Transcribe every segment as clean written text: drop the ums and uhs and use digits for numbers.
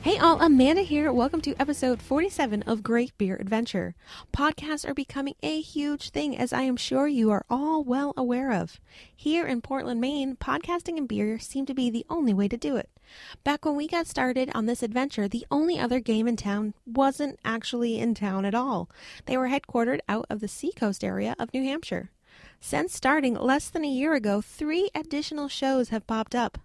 Hey all, Amanda here. Welcome to episode 47 of Great Beer Adventure. Podcasts are becoming a huge thing, as I am sure you are all well aware of. Here in Portland, Maine, podcasting and beer seem to be the only way to do it. Back when we got started on this adventure, the only other game in town wasn't actually in town at all. They were headquartered out of the seacoast area of New Hampshire. Since starting less than a year ago, 3 additional shows have popped up.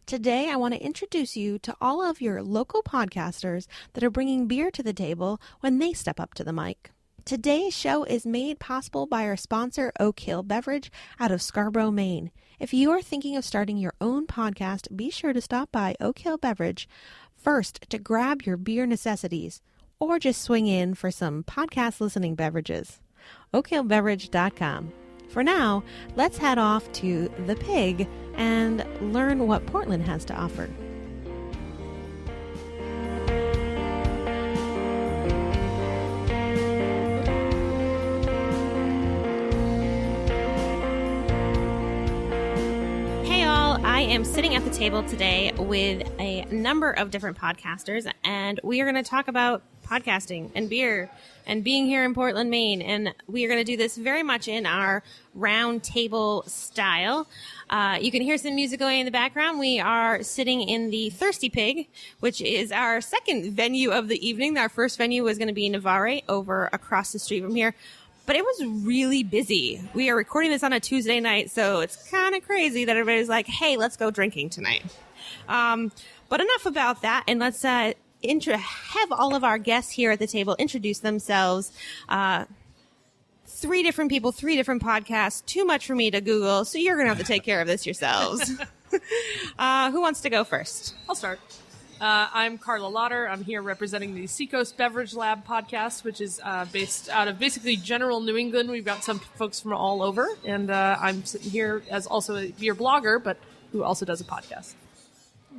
Today, I want to introduce you to all of your local podcasters that are bringing beer to the table when they step up to the mic. Today's show is made possible by our sponsor, Oak Hill Beverage, out of Scarborough, Maine. If you are thinking of starting your own podcast, be sure to stop by Oak Hill Beverage first to grab your beer necessities, or just swing in for some podcast listening beverages. OakHillBeverage.com. For now, let's head off to The Pig and learn what Portland has to offer. Hey all, I am sitting at the table today with a number of different podcasters, and we are going to talk about podcasting and beer and being here in Portland, Maine. And we are going to do this very much in our roundtable style. You can hear some music going in the background. We are sitting in the Thirsty Pig, which is our second venue of the evening. Our first venue was going to be Navarre over across the street from here, but it was really busy. We are recording this on a Tuesday night, so it's kind of crazy that everybody's like, hey, let's go drinking tonight. But enough about that, and let's have all of our guests here at the table introduce themselves. 3 different people, 3 different podcasts, too much for me to Google, so you're going to have to take care of this yourselves. Who wants to go first? I'll start. I'm Carla Lauder. I'm here representing the Seacoast Beverage Lab podcast, which is based out of basically general New England. We've got some folks from all over, and I'm sitting here as also a beer blogger, but who also does a podcast.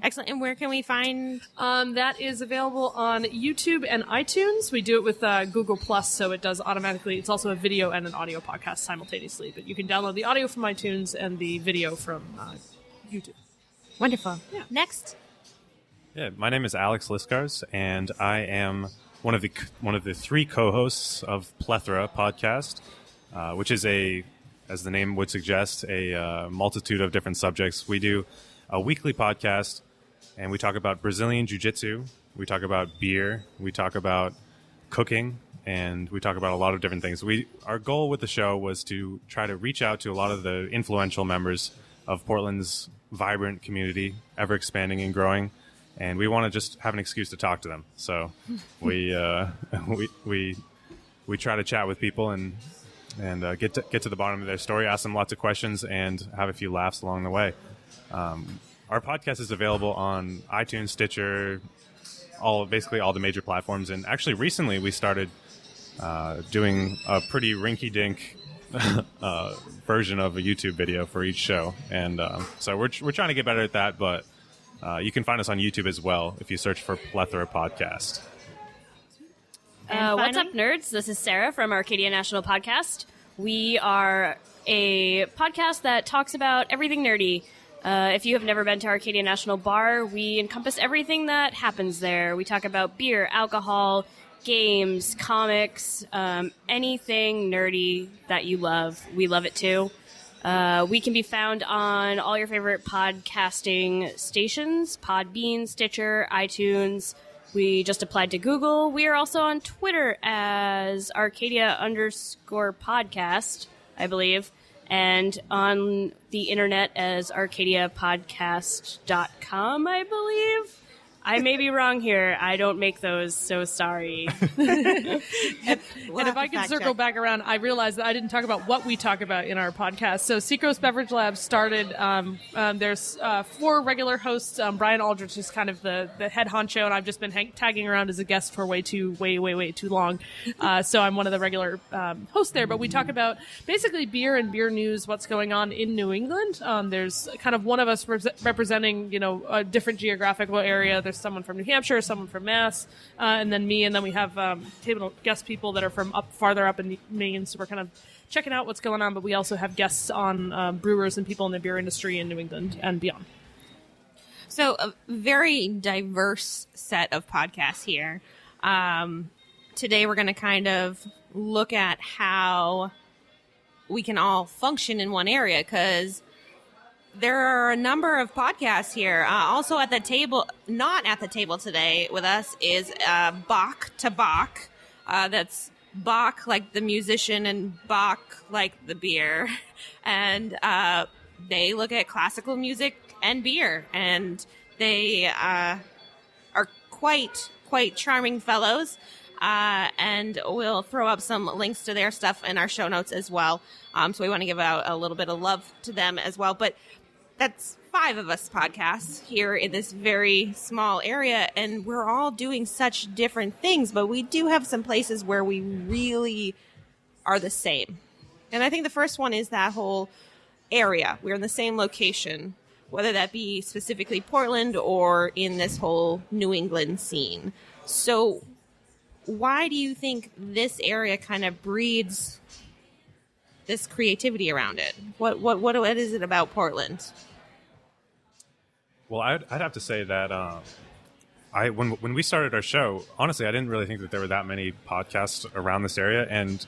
Excellent. And where can we find? That is available on YouTube and iTunes. We do it with Google Plus, so it does automatically. It's also a video and an audio podcast simultaneously, but you can download the audio from iTunes and the video from YouTube. Wonderful. Yeah. Next. Yeah, my name is Alex Liskars, and I am one of the 3 co-hosts of Plethora podcast, which is as the name would suggest, a multitude of different subjects. We do a weekly podcast, and we talk about Brazilian Jiu-Jitsu, we talk about beer, we talk about cooking, and we talk about a lot of different things. Our goal with the show was to try to reach out to a lot of the influential members of Portland's vibrant community, ever expanding and growing, and we want to just have an excuse to talk to them. So we try to chat with people and get to the bottom of their story, ask them lots of questions, and have a few laughs along the way. Our podcast is available on iTunes, Stitcher, basically all the major platforms. And actually, recently we started doing a pretty rinky-dink version of a YouTube video for each show. And so we're trying to get better at that. But you can find us on YouTube as well if you search for Plethora Podcast. What's up, nerds? This is Sarah from Arcadia National Podcast. We are a podcast that talks about everything nerdy. If you have never been to Arcadia National Bar, we encompass everything that happens there. We talk about beer, alcohol, games, comics, anything nerdy that you love. We love it too. We can be found on all your favorite podcasting stations, Podbean, Stitcher, iTunes. We just applied to Google. We are also on Twitter as Arcadia_podcast, I believe. And on the internet as arcadiapodcast.com, I believe. I may be wrong here. I don't make those, so sorry. And if I can circle back around, I realized that I didn't talk about what we talk about in our podcast. So Seacoast Beverage Lab started, there's 4 regular hosts. Brian Aldrich is kind of the head honcho, and I've just been tagging around as a guest for way too long. So I'm one of the regular hosts there. But we talk about basically beer and beer news, what's going on in New England. There's kind of one of us representing, a different geographical area. There's someone from New Hampshire, someone from Mass, and then me, and then we have table guest people that are from farther up in Maine, so we're kind of checking out what's going on, but we also have guests on brewers and people in the beer industry in New England and beyond. So a very diverse set of podcasts here. Today we're going to kind of look at how we can all function in one area, because there are a number of podcasts here. Also at the table, not at the table today with us, is Bach to Bach. That's Bach like the musician and Bach like the beer. And they look at classical music and beer. And they are quite charming fellows. And we'll throw up some links to their stuff in our show notes as well. So we want to give out a little bit of love to them as well. But that's 5 of us podcasts here in this very small area, and we're all doing such different things, but we do have some places where we really are the same. And I think the first one is that whole area. We're in the same location, whether that be specifically Portland or in this whole New England scene. So why do you think this area kind of breeds this creativity around it? What is it about Portland? Well, I'd have to say that when we started our show, honestly, I didn't really think that there were that many podcasts around this area. And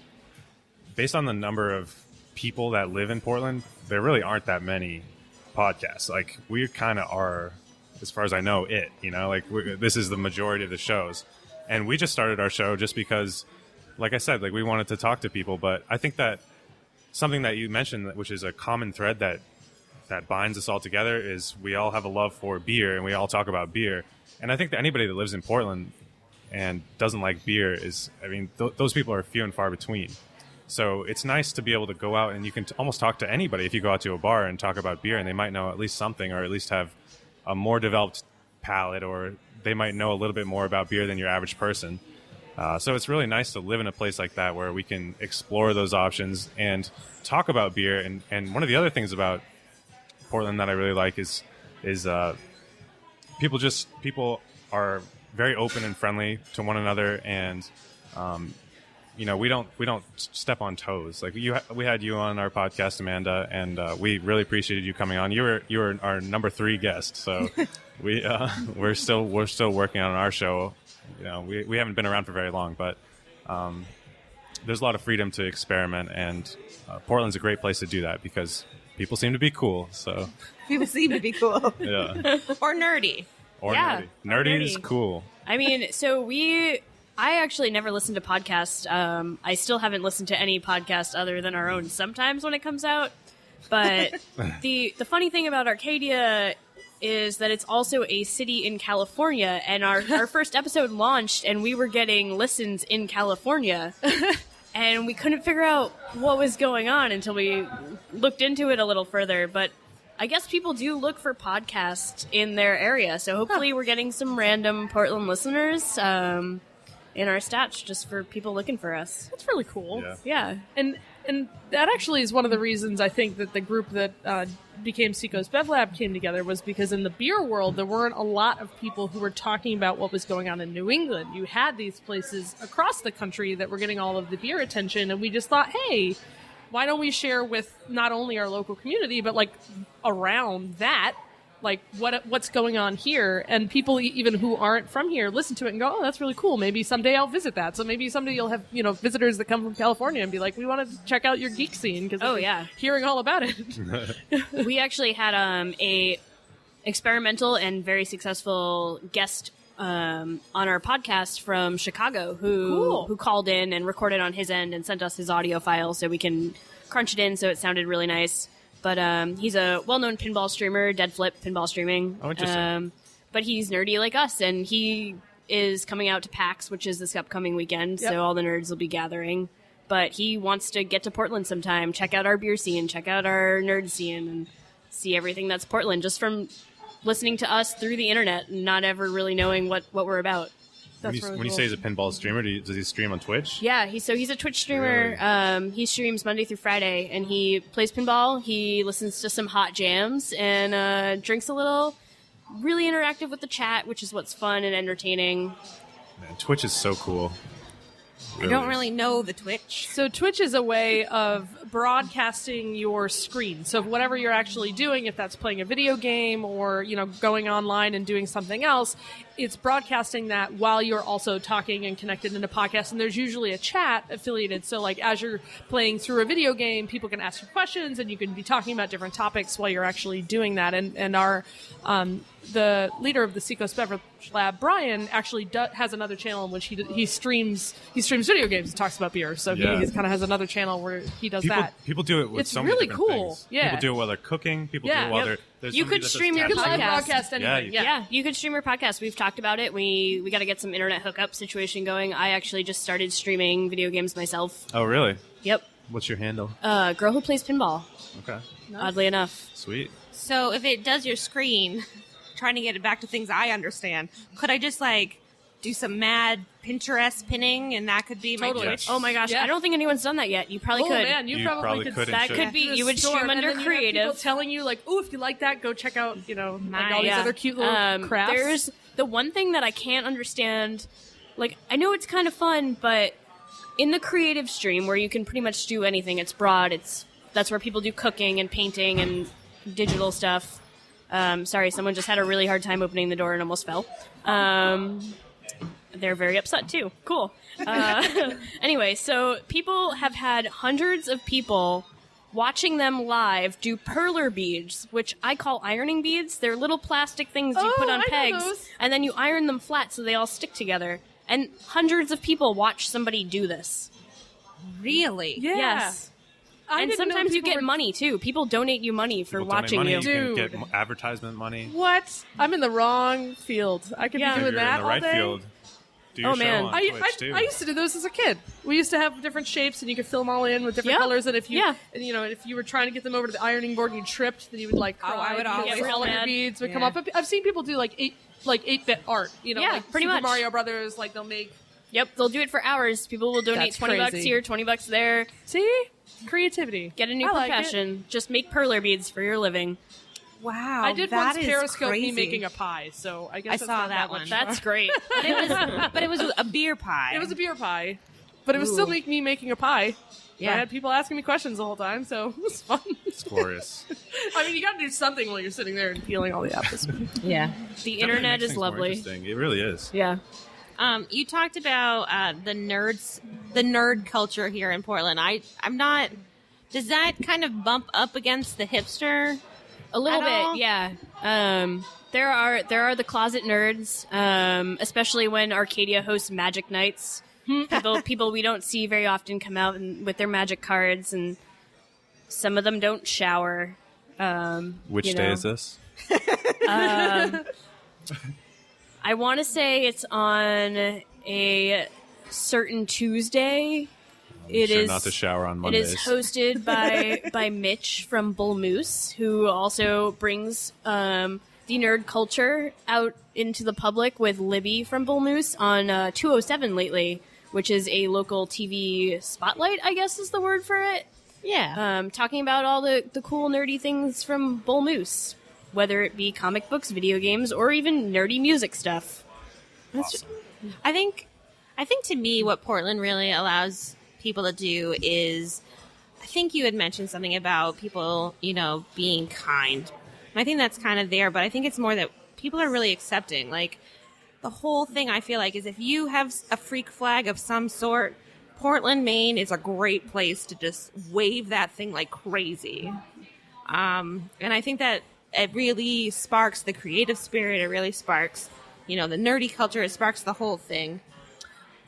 based on the number of people that live in Portland, there really aren't that many podcasts. Like, we kind of are, as far as I know, this is the majority of the shows. And we just started our show just because, like I said, like, we wanted to talk to people. But I think that something that you mentioned, which is a common thread that binds us all together, is we all have a love for beer, and we all talk about beer. And I think that anybody that lives in Portland and doesn't like beer those people are few and far between. So it's nice to be able to go out, and you can almost talk to anybody if you go out to a bar and talk about beer, and they might know at least something, or at least have a more developed palate, or they might know a little bit more about beer than your average person. So it's really nice to live in a place like that where we can explore those options and talk about beer. And one of the other things about Portland that I really like is people are very open and friendly to one another, and we don't step on toes. Like, we had you on our podcast, Amanda, and we really appreciated you coming on. You were our number 3 guest, so we're still working on our show. We haven't been around for very long, but there's a lot of freedom to experiment, and Portland's a great place to do that because people seem to be cool. So people seem to be cool, yeah, or nerdy, Nerdy is cool. I mean, I actually never listened to podcasts. I still haven't listened to any podcast other than our own sometimes when it comes out. But the funny thing about Arcadia is that it's also a city in California, and our first episode launched, and we were getting listens in California. And we couldn't figure out what was going on until we looked into it a little further. But I guess people do look for podcasts in their area. So hopefully we're getting some random Portland listeners in our stats just for people looking for us. That's really cool. Yeah. And that actually is one of the reasons I think that the group that became Seacoast Bev Lab came together, was because in the beer world, there weren't a lot of people who were talking about what was going on in New England. You had these places across the country that were getting all of the beer attention, and we just thought, hey, why don't we share with not only our local community, but like around that, like what's going on here, and people even who aren't from here listen to it and go, oh, that's really cool. Maybe someday I'll visit that. So maybe someday you'll have, visitors that come from California and be like, we want to check out your geek scene because hearing all about it. We actually had a experimental and very successful guest on our podcast from Chicago who called in and recorded on his end and sent us his audio file so we can crunch it in so it sounded really nice. But he's a well-known pinball streamer, Dead Flip Pinball Streaming. Oh, interesting. But he's nerdy like us, and he is coming out to PAX, which is this upcoming weekend, so all the nerds will be gathering. But he wants to get to Portland sometime, check out our beer scene, check out our nerd scene, and see everything that's Portland, just from listening to us through the internet and not ever really knowing what we're about. When you say he's a pinball streamer, does he stream on Twitch? Yeah, he's a Twitch streamer. Really? He streams Monday through Friday, and he plays pinball. He listens to some hot jams and drinks a little. Really interactive with the chat, which is what's fun and entertaining. Man, Twitch is so cool. I don't really know the Twitch. So Twitch is a way of broadcasting your screen. So whatever you're actually doing, if that's playing a video game or, going online and doing something else, it's broadcasting that while you're also talking and connected in a podcast. And there's usually a chat affiliated. So like as you're playing through a video game, people can ask you questions and you can be talking about different topics while you're actually doing that. And our, the leader of the Seacoast Beverage Lab, Brian, actually has another channel in which he streams video games and talks about beer. So he kind of has another channel where he does that. People do it with it's so many really different cool. things. Yeah. People do it while they're cooking. People do it while they're... You could stream your live podcast. broadcast anything. Yeah, you could stream your podcast. We've talked about it. We got to get some internet hookup situation going. I actually just started streaming video games myself. Oh, really? Yep. What's your handle? Girl who plays pinball. Okay. Nice. Oddly enough. Sweet. So if it does your screen, trying to get it back to things I understand, could I just do some mad Pinterest pinning and that could be my Twitch? Oh my gosh, I don't think anyone's done that yet. You probably could. Oh man, you probably could. That could be. You would stream under creative. People telling you ooh, if you like that, go check out, all these other cute little crafts. There's the one thing that I can't understand. I know it's kind of fun, but in the creative stream where you can pretty much do anything, it's broad. That's where people do cooking and painting and digital stuff. Sorry, someone just had a really hard time opening the door and almost fell. They're very upset too. Cool. Anyway, so people have had hundreds of people watching them live do perler beads, which I call ironing beads. They're little plastic things you put on pegs, and then you iron them flat so they all stick together. And hundreds of people watch somebody do this. Really? Yeah. Yes. And sometimes you get money, too. People donate you money for watching you. You can get advertisement money. What? I'm in the wrong field. I could be doing that all day. You're in the right field. Do your show on Twitch, too. I used to do those as a kid. We used to have different shapes, and you could fill them all in with different colors. And if you, if you were trying to get them over to the ironing board and you tripped, then you would cry. I would always all of your beads would come up. I've seen people do 8-bit art. Pretty Super much. Mario Brothers. They'll make. Yep, they'll do it for hours. People will donate $20 here, $20 there. See? Creativity. Get a new profession. Just make perler beads for your living. Wow, I did that once Periscope crazy. me making a pie, so I guess I saw that one. That's great. But it was a beer pie. It was a beer pie, but it was still me making a pie. Yeah, I had people asking me questions the whole time, so it was fun. It's glorious. I mean, you got to do something while you're sitting there and peeling all the apples. Yeah, the internet is lovely. It really is. Yeah. You talked about the nerd culture here in Portland. I'm not. Does that kind of bump up against the hipster? A little bit, yeah. There are the closet nerds, especially when Arcadia hosts Magic Nights. People we don't see very often come out with their Magic cards, and some of them don't shower. Which day is this? I want to say it's on a certain Tuesday. It is not to shower on Mondays. It is hosted by Mitch from Bull Moose, who also brings the nerd culture out into the public with Libby from Bull Moose on 207 lately, which is a local TV spotlight, I guess is the word for it. Yeah. Talking about all the cool nerdy things from Bull Moose, whether it be comic books, video games, or even nerdy music stuff. Awesome. I think to me what Portland really allows people to do is, I think you had mentioned something about people, being kind. And I think that's kind of there, but I think it's more that people are really accepting. The whole thing I feel like is if you have a freak flag of some sort, Portland, Maine is a great place to just wave that thing like crazy. And I think that it really sparks the creative spirit. It really sparks, the nerdy culture. It sparks the whole thing.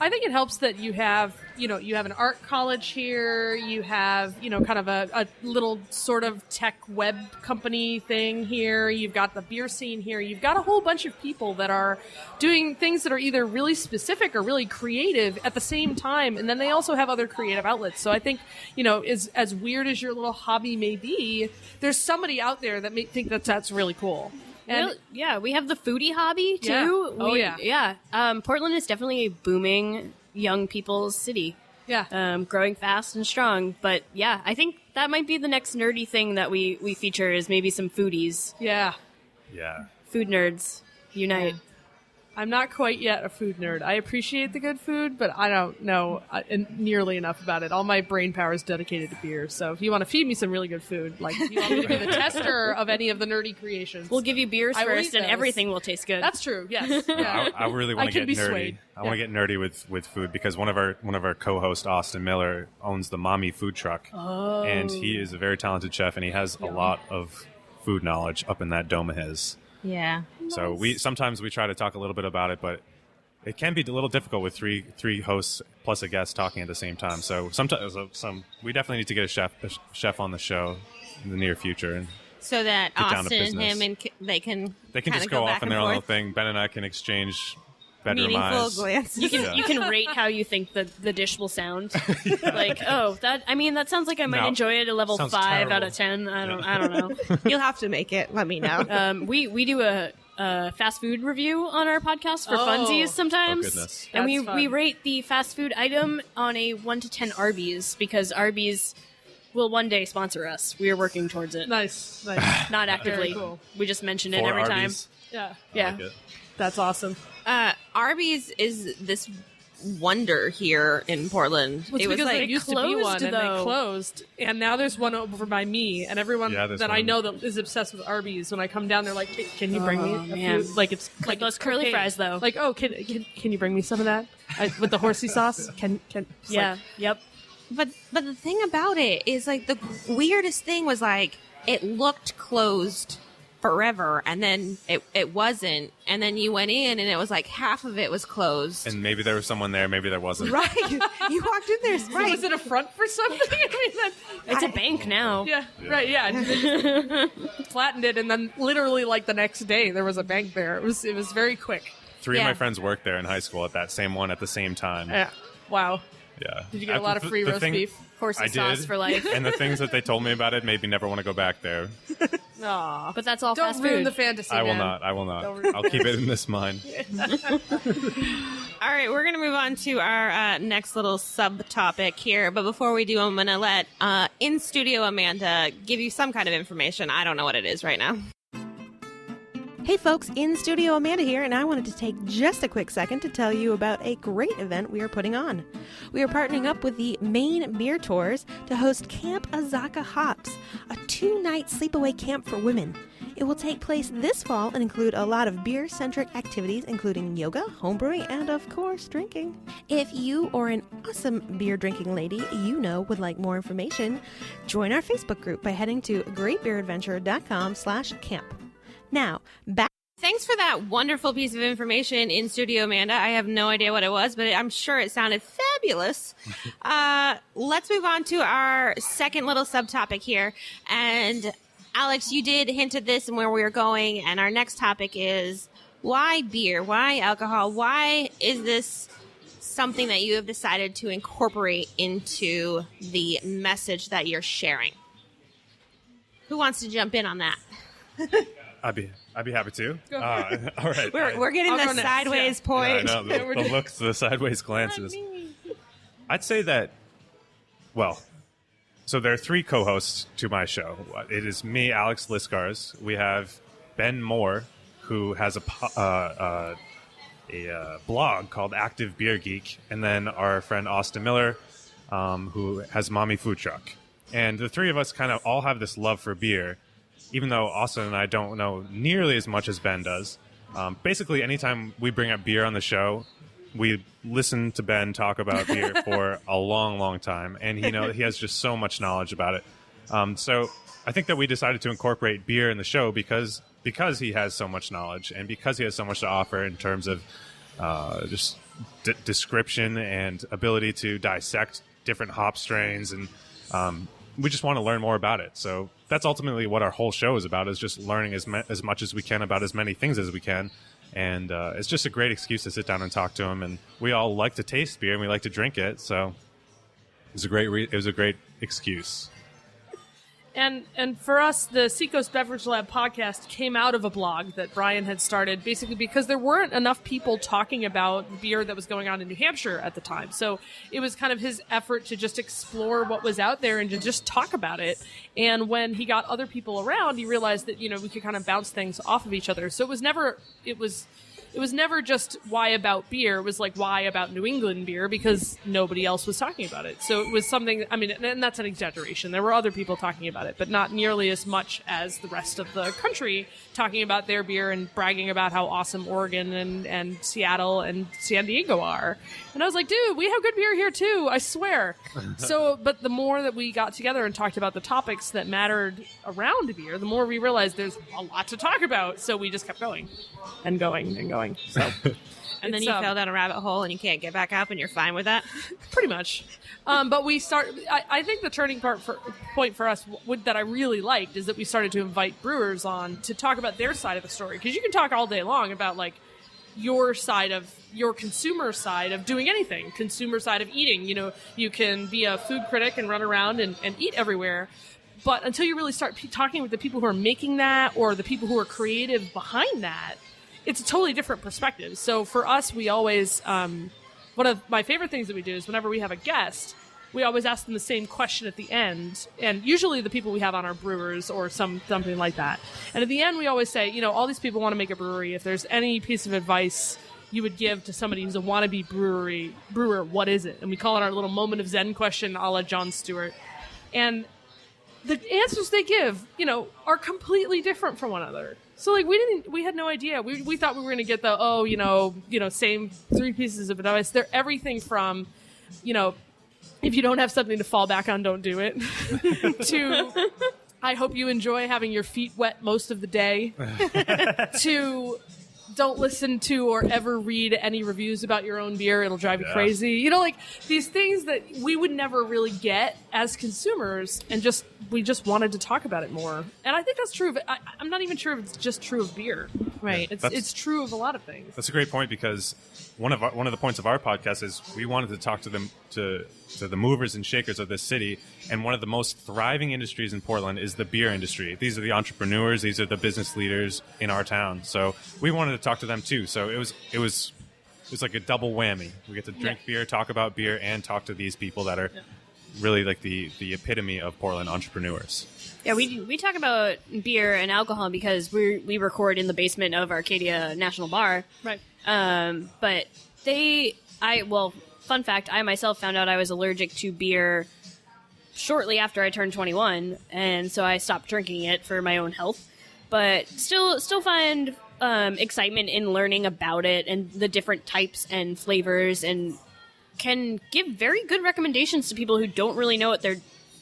I think it helps that you have an art college here. You have, kind of a little sort of tech web company thing here. You've got the beer scene here. You've got a whole bunch of people that are doing things that are either really specific or really creative at the same time. And then they also have other creative outlets. So I think, as weird as your little hobby may be, there's somebody out there that may think that that's really cool. And we have the foodie hobby too. Yeah. Oh, yeah. Portland is definitely a booming young people's city. Yeah. Growing fast and strong. But yeah, I think that might be the next nerdy thing that we feature is maybe some foodies. Yeah. Yeah. Food nerds unite. I'm not quite yet a food nerd. I appreciate the good food, but I don't know nearly enough about it. All my brain power is dedicated to beer. So if you want to feed me some really good food, like if you want me to be the tester of any of the nerdy creations, we'll give you beers first, and everything will taste good. That's true. Yes. Yeah. I really want to get nerdy. Swayed. I want to get nerdy with food because one of our co-hosts, Austin Miller, owns the Mommy food truck, and he is a very talented chef, and he has a lot of food knowledge up in that dome of his. Yeah. So sometimes we try to talk a little bit about it, but it can be a little difficult with three hosts plus a guest talking at the same time. So sometimes we definitely need to get a chef on the show in the near future, and so that Austin and him and they can just go off in their own little thing. Ben and I can exchange bedroom eyes. Glances. You can rate how you think the dish will sound. Like, that sounds like I might enjoy it a level 5 terrible. out of 10. I don't know. You'll have to make it. Let me know. We do a fast food review on our podcast for funsies sometimes. Oh, goodness. And That's we fun. rate the fast food item on a 1 to 10 Arby's because Arby's will one day sponsor us. We are working towards it. Nice. Not actively. Very cool. We just mention it 4 every Arby's. Yeah. time. I like it. That's awesome. Arby's is this wonder here in Portland. Well, it's it was because like there used to be closed, one, and though. they closed, and now there's one over by me. And everyone Yeah, there's that I one. know that is obsessed with Arby's, when I come down, they're like, "Can you bring me a man. few?" Like it's Like those it's curly cocaine. fries, though. Like, oh, can you bring me some of that with the horsey sauce? It's Yeah. like, Yep. But the thing about it is like the weirdest thing was like it looked closed forever, and then it wasn't, and then you went in and it was like half of it was closed. And maybe there was someone there, maybe there wasn't. Right, you walked in there, So right? was it a front for something? I mean, It's a bank now. yeah, right, yeah. They just flattened it, and then literally like the next day there was a bank there. It was very quick. 3 of Yeah. my friends worked there in high school at that same one at the same time. Yeah. Wow. Yeah. Did you get a lot of free roast beef? Horsey I sauce did. for life. And the things that they told me about it made me never want to go back there. Aw. But that's all Don't fast ruin food. the fantasy, I will man. not. I will not. Don't ruin I'll keep it in this mind. All right, we're going to move on to our next little subtopic here. But before we do, I'm going to let in studio Amanda give you some kind of information. I don't know what it is right now. Hey folks, in studio Amanda here, and I wanted to take just a quick second to tell you about a great event we are putting on. We are partnering up with the Maine Beer Tours to host Camp Azaka Hops, a 2-night sleepaway camp for women. It will take place this fall and include a lot of beer-centric activities, including yoga, homebrewing, and, of course, drinking. If you or an awesome beer-drinking lady you know would like more information, join our Facebook group by heading to greatbeeradventure.com/camp. Now, back. Thanks for that wonderful piece of information in studio, Amanda. I have no idea what it was, but I'm sure it sounded fabulous. Let's move on to our second little subtopic here. And Alex, you did hint at this and where we were going. And our next topic is why beer? Why alcohol? Why is this something that you have decided to incorporate into the message that you're sharing? Who wants to jump in on that? I'd be happy to. All right. We're getting I'll the go next, sideways yeah. point. I know, the looks, the sideways glances. I'd say that, well, so there are 3 co-hosts to my show. It is me, Alex Liscars. We have Ben Moore, who has a blog called Active Beer Geek, and then our friend Austin Miller, who has Mommy Food Truck. And the 3 of us kind of all have this love for beer, even though Austin and I don't know nearly as much as Ben does. Basically, anytime we bring up beer on the show, we listen to Ben talk about beer for a long, long time, and he has just so much knowledge about it. So I think that we decided to incorporate beer in the show because he has so much knowledge and because he has so much to offer in terms of just description and ability to dissect different hop strains, and we just want to learn more about it. So that's ultimately what our whole show is about, is just learning as much as we can about as many things as we can. And it's just a great excuse to sit down and talk to him. And we all like to taste beer and we like to drink it. So it was a great excuse. And for us, the Seacoast Beverage Lab podcast came out of a blog that Brian had started, basically because there weren't enough people talking about beer that was going on in New Hampshire at the time. So it was kind of his effort to just explore what was out there and to just talk about it. And when he got other people around, he realized that, we could kind of bounce things off of each other. So it was it was never just why about beer. It was like, why about New England beer? Because nobody else was talking about it. So it was something, I mean, and that's an exaggeration. There were other people talking about it, but not nearly as much as the rest of the country talking about their beer and bragging about how awesome Oregon and Seattle and San Diego are. And I was like, dude, we have good beer here too, I swear. So, but the more that we got together and talked about the topics that mattered around beer, the more we realized there's a lot to talk about. So we just kept going and going and going. So, and then you fell down a rabbit hole and you can't get back up, and you're fine with that? Pretty much. But we I think the turning point for us that I really liked is that we started to invite brewers on to talk about their side of the story. Because you can talk all day long about, like, your side of your consumer side of doing anything, consumer side of eating. You know, you can be a food critic and run around and eat everywhere. But until you really start talking with the people who are making that or the people who are creative behind that, it's a totally different perspective. So for us, we always, one of my favorite things that we do is whenever we have a guest, we always ask them the same question at the end. And usually the people we have on are brewers or something like that. And at the end, we always say, you know, all these people want to make a brewery. If there's any piece of advice you would give to somebody who's a wannabe brewer, what is it? And we call it our little moment of Zen question, a la Jon Stewart. And the answers they give, you know, are completely different from one another. So, like, we had no idea. We thought we were going to get the, same 3 pieces of advice. They're everything from, you know, if you don't have something to fall back on, don't do it, to I hope you enjoy having your feet wet most of the day, to don't listen to or ever read any reviews about your own beer. It'll drive you crazy. You know, like, these things that we would never really get as consumers, and we just wanted to talk about it more. And I think that's true of it. I'm not even sure if it's just true of beer. Right. Yeah, it's true of a lot of things. That's a great point, because one of the points of our podcast is we wanted to talk to them to the movers and shakers of this city, and one of the most thriving industries in Portland is the beer industry. These are the entrepreneurs, these are the business leaders in our town. So we wanted to talk to them too. So it was like a double whammy. We get to drink beer, talk about beer, and talk to these people that are really like the epitome of Portland entrepreneurs. Yeah, we talk about beer and alcohol because we record in the basement of Arcadia National Bar. Right. But fun fact, I myself found out I was allergic to beer shortly after I turned 21, and so I stopped drinking it for my own health. But still find excitement in learning about it and the different types and flavors, and can give very good recommendations to people who don't really know what they're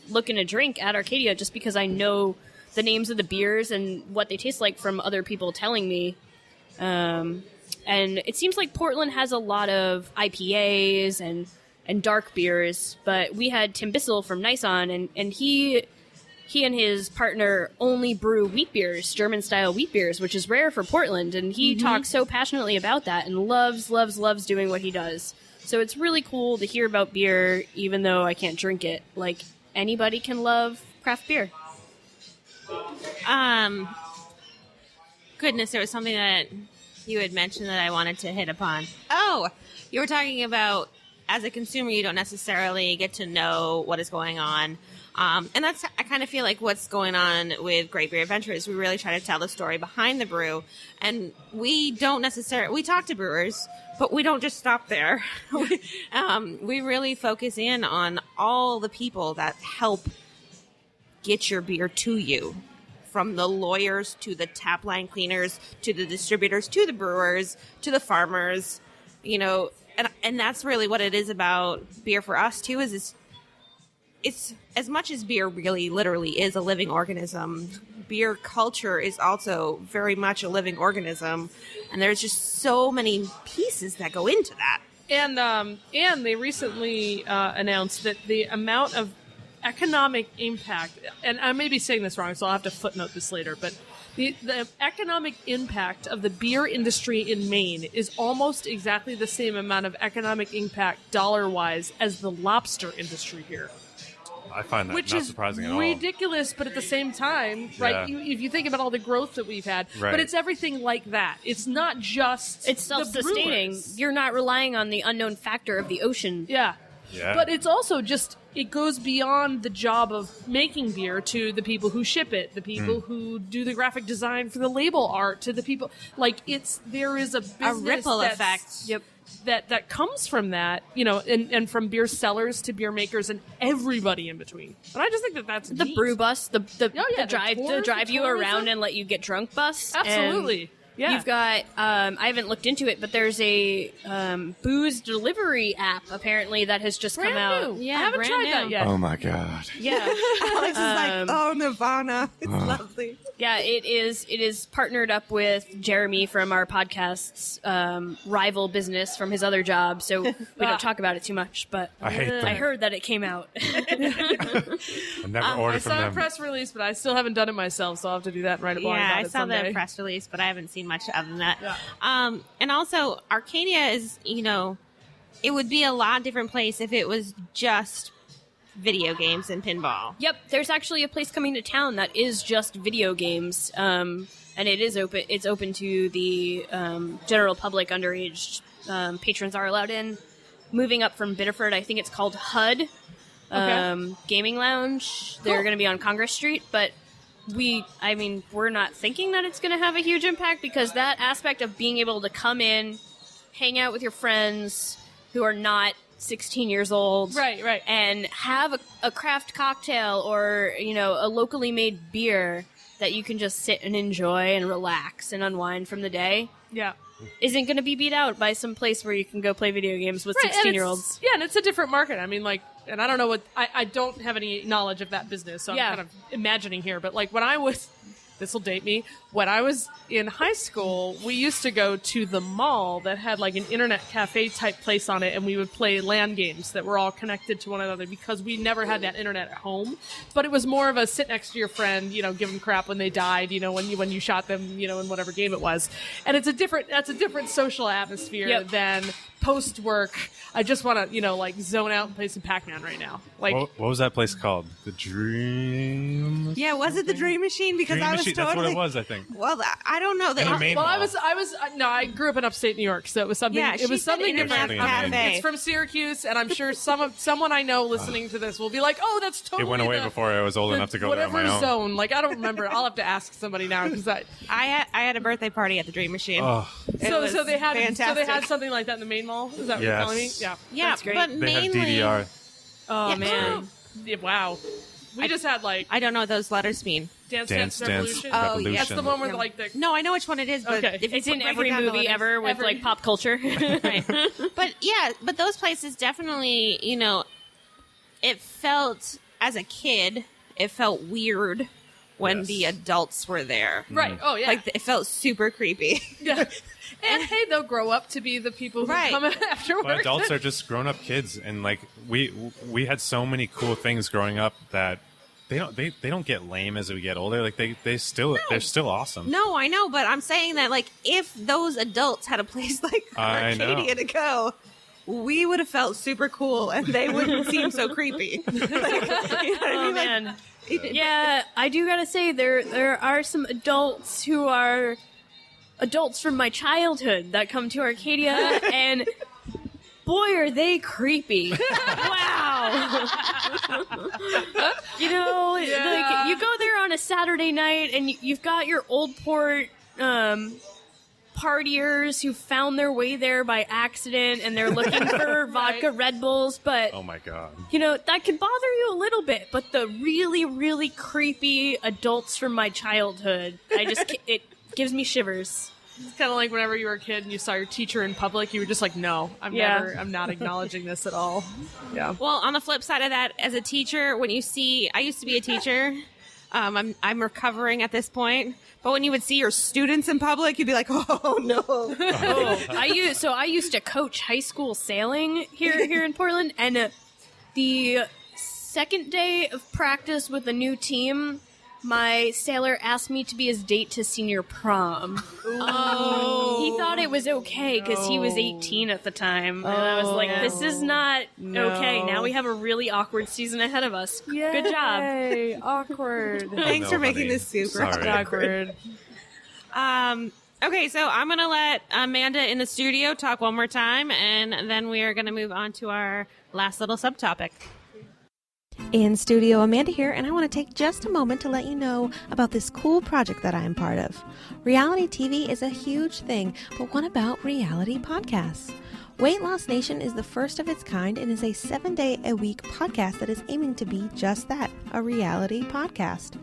looking to drink at Arcadia, just because I know the names of the beers and what they taste like from other people telling me. And it seems like Portland has a lot of IPAs and dark beers, but we had Tim Bissell from Nison, and he and his partner only brew wheat beers, German-style wheat beers, which is rare for Portland, and he talks so passionately about that and loves doing what he does. So it's really cool to hear about beer, even though I can't drink it. Like, anybody can love craft beer. Goodness, there was something that you had mentioned that I wanted to hit upon. Oh, you were talking about, as a consumer, you don't necessarily get to know what is going on. And that's, I kind of feel like what's going on with Great Beer Adventure is we really try to tell the story behind the brew. And we don't necessarily, we talk to brewers, but we don't just stop there. We really focus in on all the people that help get your beer to you. From the lawyers to the tap line cleaners to the distributors to the brewers to the farmers, you know, and that's really what it is about beer for us too. Is it's as much as beer really literally is a living organism. Beer culture is also very much a living organism, and there's just so many pieces that go into that. And they recently announced that the amount of economic impact, and I may be saying this wrong, so I'll have to footnote this later, but the economic impact of the beer industry in Maine is almost exactly the same amount of economic impact dollar-wise as the lobster industry here. I find that which not is surprising at all. Ridiculous, but at the same time, right? If you think about all the growth that we've had, but it's everything like that. It's not just it's self-sustaining. You're not relying on the unknown factor of the ocean. Yeah. But it's also just it goes beyond the job of making beer to the people who ship it, the people who do the graphic design for the label art, to the people there is a business, a ripple effect. Yep. That comes from that, and from beer sellers to beer makers and everybody in between. And I just think that's the neat. brew bus, the drive you tourism. around and let you get drunk bus. Absolutely. And yeah. You've got, I haven't looked into it, but there's a booze delivery app apparently that has just come out. New. Yeah, I haven't brand tried new. that yet. Oh my god. Yeah. Alex is like, oh, Nirvana. It's lovely. Yeah, it is partnered up with Jeremy from our podcast's rival business from his other job, so we don't talk about it too much, but I hate them. I heard that it came out. I never ordered I from saw them. a press release, but I still haven't done it myself, so I'll have to do that and write a blog about I it saw someday. the press release, but I haven't seen much other than that. Yeah. And also, Arcadia is, it would be a lot different place if it was just video games and pinball. Yep, there's actually a place coming to town that is just video games, and it is open. It's open to the general public. Underage patrons are allowed in. Moving up from Biddeford, I think it's called HUD Gaming Lounge. They're going to be on Congress Street, but we're not thinking that it's going to have a huge impact because that aspect of being able to come in, hang out with your friends who are not 16 years old, Right. and have a craft cocktail or a locally made beer that you can just sit and enjoy and relax and unwind from the day Yeah. isn't going to be beat out by some place where you can go play video games with Right, and 16-year-olds. Yeah, and it's a different market. I mean, and I don't know I don't have any knowledge of that business, so I'm kind of imagining here. But when I was, this will date me, when I was in high school, we used to go to the mall that had an internet cafe type place on it, and we would play LAN games that were all connected to one another because we never had that internet at home. But it was more of a sit next to your friend, give them crap when they died, when you shot them, in whatever game it was. And that's a different social atmosphere than post work. I just want to, zone out and play some Pac-Man right now. What was that place called? The Dream? Yeah, was it the Dream Machine? Because Dream I was Machine. totally... That's what it was, I think. Well, I don't know. In the main Well, mall. I grew up in upstate New York, so it was something. Yeah, it was she said something Internet different. Cafe. It's from Syracuse, and I'm sure someone I know listening to this will be like, "Oh, that's totally." It went away before I was old enough to go there on my own. Zone. I don't remember. I'll have to ask somebody now because I had a birthday party at the Dream Machine. Oh, so they had fantastic. something like that in the main mall. Is that what you're telling me? Yeah. Yeah, That's great. but they mainly... have DDR. Oh, Yeah. man. Yeah, wow. We just had I don't know what those letters mean. Dance Revolution. Oh, Revolution. That's the one where the No, I know which one it is, but Okay. if you It's in break it every down to movie letters- ever with pop culture. Right. But those places definitely, it felt, as a kid, it felt weird when the adults were there. right. Oh yeah. It felt super creepy. Yeah. And hey, they'll grow up to be the people who Right. come afterwards. But adults are just grown-up kids, and we had so many cool things growing up that they don't get lame as we get older. They're still awesome. No, I know, but I'm saying that, if those adults had a place like I know. Arcadia to go, we would have felt super cool, and they wouldn't seem so creepy. You know what I mean? Man. Yeah, I do gotta say there are some adults who are adults from my childhood that come to Arcadia, and boy, are they creepy! Wow, you go there on a Saturday night, and you've got your Old Port partiers who found their way there by accident, and they're looking for vodka Red Bulls, but Oh my god. that could bother you a little bit, but the really, really creepy adults from my childhood, it gives me shivers. It's kind of like whenever you were a kid and you saw your teacher in public, you were just like, no, I'm not acknowledging this at all. Yeah. Well, on the flip side of that, as a teacher, I used to be a teacher. I'm recovering at this point. But when you would see your students in public, you'd be like, oh no. I used to coach high school sailing here in Portland, and the second day of practice with a new team, my sailor asked me to be his date to senior prom. Oh. He thought it was okay because he was 18 at the time. And I was like, this is not okay. Now we have a really awkward season ahead of us. Good job. Yay, awkward. Thanks for making this super Sorry. Awkward. Okay, so I'm going to let Amanda in the studio talk one more time, and then we are going to move on to our last little subtopic. In studio, Amanda here, and I want to take just a moment to let you know about this cool project that I am part of. Reality TV is a huge thing, but what about reality podcasts? Weight Loss Nation is the first of its kind and is a 7-day-a-week podcast that is aiming to be just that, a reality podcast.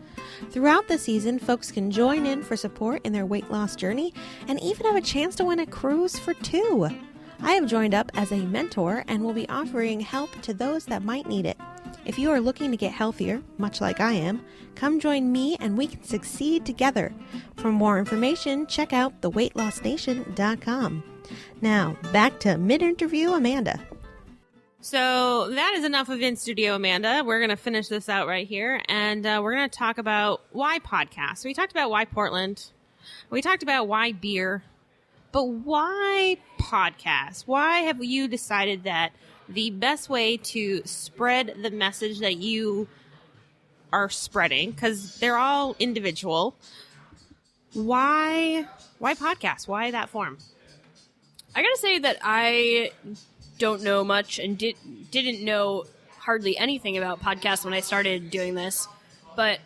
Throughout the season, folks can join in for support in their weight loss journey and even have a chance to win a cruise for 2. I have joined up as a mentor and will be offering help to those that might need it. If you are looking to get healthier, much like I am, come join me and we can succeed together. For more information, check out theweightlossnation.com. Now, back to mid-interview Amanda. So that is enough of In Studio Amanda. We're going to finish this out right here, and we're going to talk about why podcasts. We talked about why Portland. We talked about why beer. But why podcasts? Why have you decided that the best way to spread the message that you are spreading, because they're all individual, why podcasts? Why that form? I gotta say that I don't know much and didn't know hardly anything about podcasts when I started doing this, but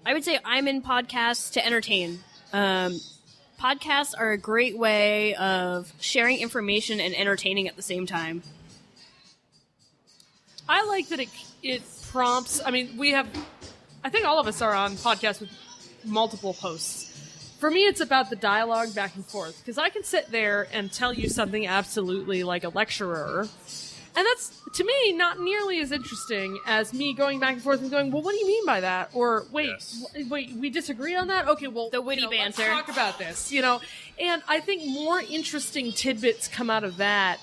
I would say I'm in podcasts to entertain. Podcasts are a great way of sharing information and entertaining at the same time. I like that it prompts. I mean, I think all of us are on podcasts with multiple hosts. For me, it's about the dialogue back and forth, because I can sit there and tell you something absolutely like a lecturer, and that's, to me, not nearly as interesting as me going back and forth and going, well, what do you mean by that? Or, wait, we disagree on that? Okay, well, the witty banter. Let's talk about this, And I think more interesting tidbits come out of that.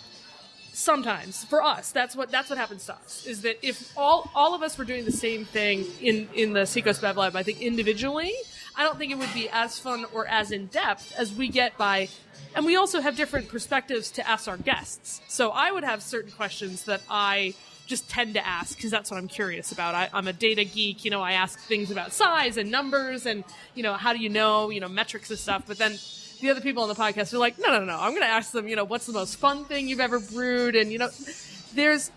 Sometimes for us, that's what happens to us, is that if all of us were doing the same thing in the Seacoast Bev Lab, I think individually, I don't think it would be as fun or as in depth as we get by, and we also have different perspectives to ask our guests. So I would have certain questions that I just tend to ask because that's what I'm curious about. I'm a data geek, I ask things about size and numbers and how do you know, metrics and stuff, but then the other people on the podcast are like, no. I'm going to ask them, what's the most fun thing you've ever brewed? And, there's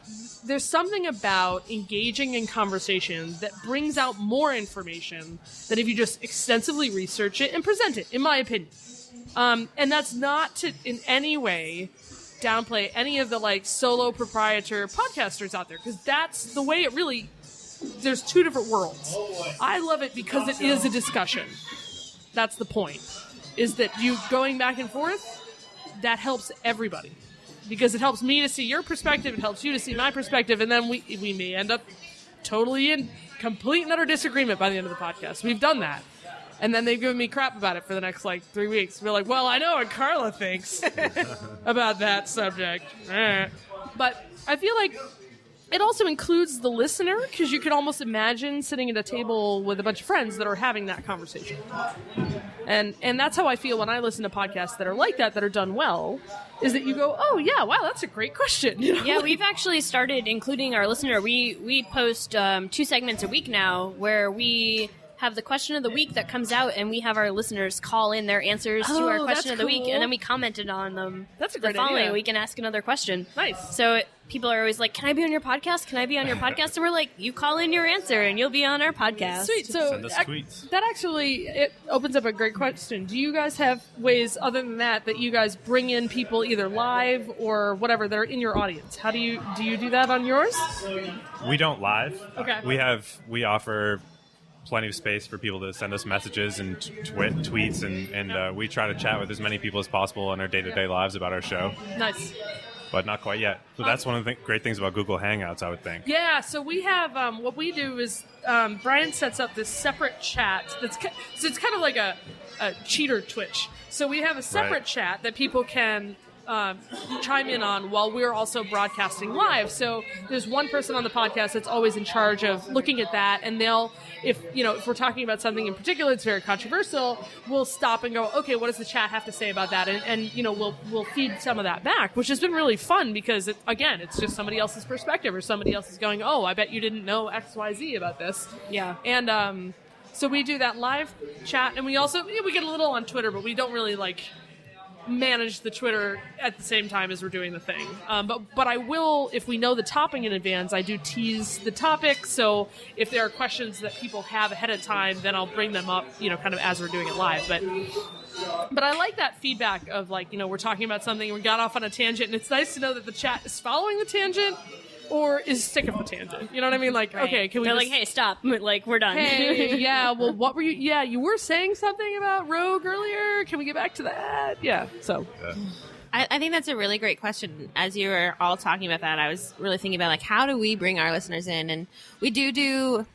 something about engaging in conversation that brings out more information than if you just extensively research it and present it, in my opinion. And that's not to in any way downplay any of the solo proprietor podcasters out there, because that's the way it really, there's two different worlds. I love it because it is a discussion. That's the point. Is that you going back and forth, that helps everybody. Because it helps me to see your perspective, it helps you to see my perspective, and then we may end up totally in complete and utter disagreement by the end of the podcast. We've done that. And then they've given me crap about it for the next 3 weeks. We're like, well, I know what Carla thinks about that subject. But I feel like it also includes the listener, because you could almost imagine sitting at a table with a bunch of friends that are having that conversation. And that's how I feel when I listen to podcasts that are like that are done well, is that you go, oh, yeah, wow, that's a great question. Yeah, we've actually started including our listener. We post 2 segments a week now where we have the question of the week that comes out, and we have our listeners call in their answers to our question of the week, and then we commented on them. That's a great the following idea. week and ask another question. Nice. So people are always like, can I be on your podcast? Can I be on your podcast? And we're like, you call in your answer, and you'll be on our podcast. Sweet. So send us tweets. That actually, it opens up a great question. Do you guys have ways other than that you guys bring in people either live or whatever that are in your audience? How do you do that on yours? We don't live. Okay. We offer plenty of space for people to send us messages and tweets, and we try to chat with as many people as possible in our day-to-day lives about our show. Nice. But not quite yet. So that's one of the great things about Google Hangouts, I would think. Yeah, so we have, what we do is Brian sets up this separate chat. So it's kind of like a cheater Twitch. So we have a separate chat that people can chime in on while we're also broadcasting live. So there's one person on the podcast that's always in charge of looking at that, and they'll, if we're talking about something in particular that's very controversial, we'll stop and go, okay, what does the chat have to say about that? And we'll feed some of that back, which has been really fun because it's just somebody else's perspective, or somebody else is going, oh, I bet you didn't know XYZ about this. Yeah. And so we do that live chat, and we also we get a little on Twitter, but we don't really manage the Twitter at the same time as we're doing the thing. But I will, if we know the topic in advance, I do tease the topic. So if there are questions that people have ahead of time, then I'll bring them up, kind of as we're doing it live. But I like that feedback of we're talking about something and we got off on a tangent, and it's nice to know that the chat is following the tangent or is sick of the tangent. You know what I mean? Like, right. Okay, can we? They're like, hey, stop! Like, we're done. Hey, yeah. Well, what were you? Yeah, you were saying something about Rogue earlier. Can we get back to that? Yeah. So. Yeah. I think that's a really great question. As you were all talking about that, I was really thinking about how do we bring our listeners in, and we do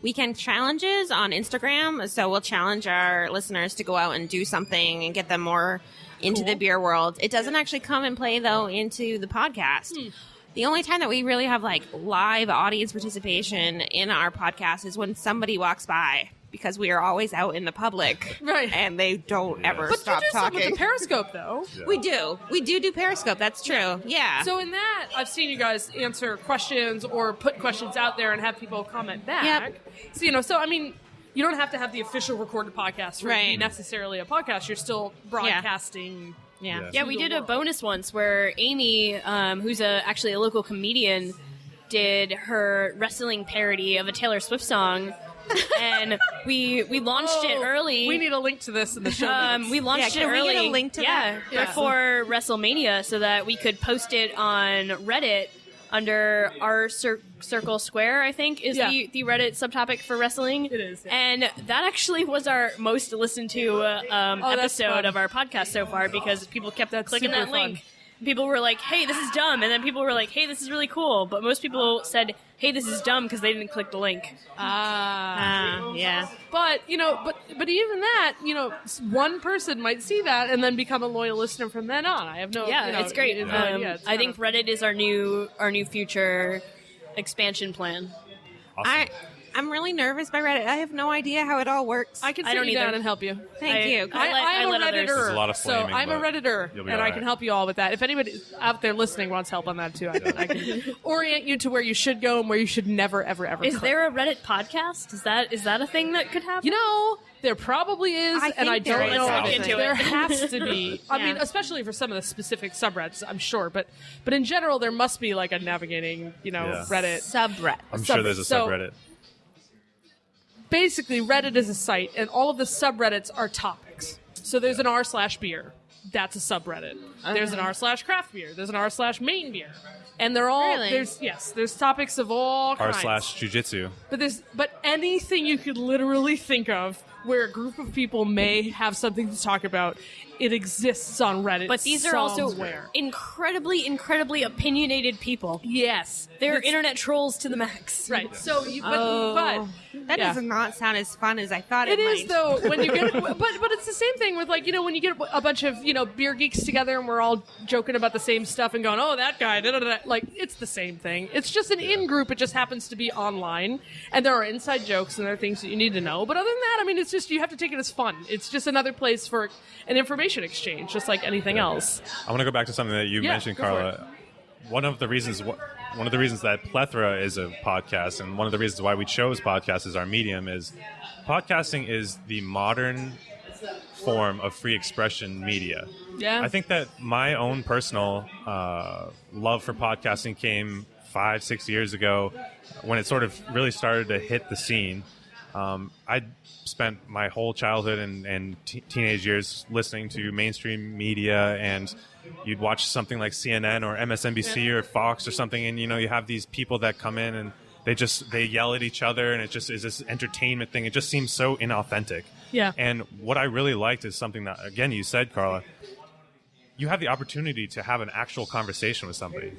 weekend challenges on Instagram. So we'll challenge our listeners to go out and do something and get them more into the beer world. It doesn't actually come and play though into the podcast. The only time that we really have live audience participation in our podcast is when somebody walks by, because we are always out in the public, right? And they don't ever stop talking. But with the Periscope, though. Yeah. We do Periscope. That's true. Yeah. So in that, I've seen you guys answer questions or put questions out there and have people comment back. Yep. So I mean, you don't have to have the official recorded podcast for it to be necessarily a podcast. You're still broadcasting. Yeah, we did a bonus once where Amy, who's actually a local comedian, did her wrestling parody of a Taylor Swift song. And we launched it early. We need a link to this in the show notes. We launched it early. Can we get a link to that? Before WrestleMania, so that we could post it on Reddit under our Circle Square, I think, is the Reddit subtopic for wrestling. It is. Yeah. And that actually was our most listened to episode of our podcast so far, because people kept clicking that link. People were like, hey, this is dumb. And then people were like, hey, this is really cool. But most people said, hey, this is dumb, because they didn't click the link. Yeah. But, but even that, one person might see that and then become a loyal listener from then on. I have no... Yeah, it's great. I think Reddit is our new future expansion plan. Awesome. I'm really nervous by Reddit. I have no idea how it all works. I can sit you down and help you. Thank you. I'm a Redditor. There's a lot of flaming, so I'm a Redditor, and I can help you all with that. If anybody out there listening wants help on that too, I can orient you to where you should go and where you should never, ever, ever. Is there a Reddit podcast? Is that a thing that could happen? There probably is, and I don't know. Let's look into it. There has to be. I mean, especially for some of the specific subreddits, I'm sure. But in general, there must be a navigating, Reddit subreddit. I'm sure there's a subreddit. Basically, Reddit is a site, and all of the subreddits are topics. So there's an r/beer. That's a subreddit. There's an r/craft beer. There's an r/Maine beer. And they're all there's topics of all kinds. r/jujitsu. But anything you could literally think of where a group of people may have something to talk about, it exists on Reddit. But these are also incredibly, incredibly opinionated people. Yes. They're internet trolls to the max. Right. So, that does not sound as fun as I thought it might. It is, though, when you get... but it's the same thing with, when you get a bunch of, beer geeks together and we're all joking about the same stuff and going, oh, that guy, da-da-da. It's the same thing. It's just an in-group. It just happens to be online. And there are inside jokes and there are things that you need to know. But other than that, it's just, you have to take it as fun. It's just another place for an information exchange, just like anything else. I want to go back to something that you mentioned, Carla. One of the reasons that Plethora is a podcast, and one of the reasons why we chose podcast as our medium, is podcasting is the modern form of free expression media. Yeah. I think that my own personal love for podcasting came 5-6 years ago when it sort of really started to hit the scene. I spent my whole childhood and teenage years listening to mainstream media, and you'd watch something like CNN or MSNBC or Fox or something, and you have these people that come in and they yell at each other, and it just is this entertainment thing. It just seems so inauthentic. Yeah. And what I really liked is something that, again, you said, Carla, you have the opportunity to have an actual conversation with somebody,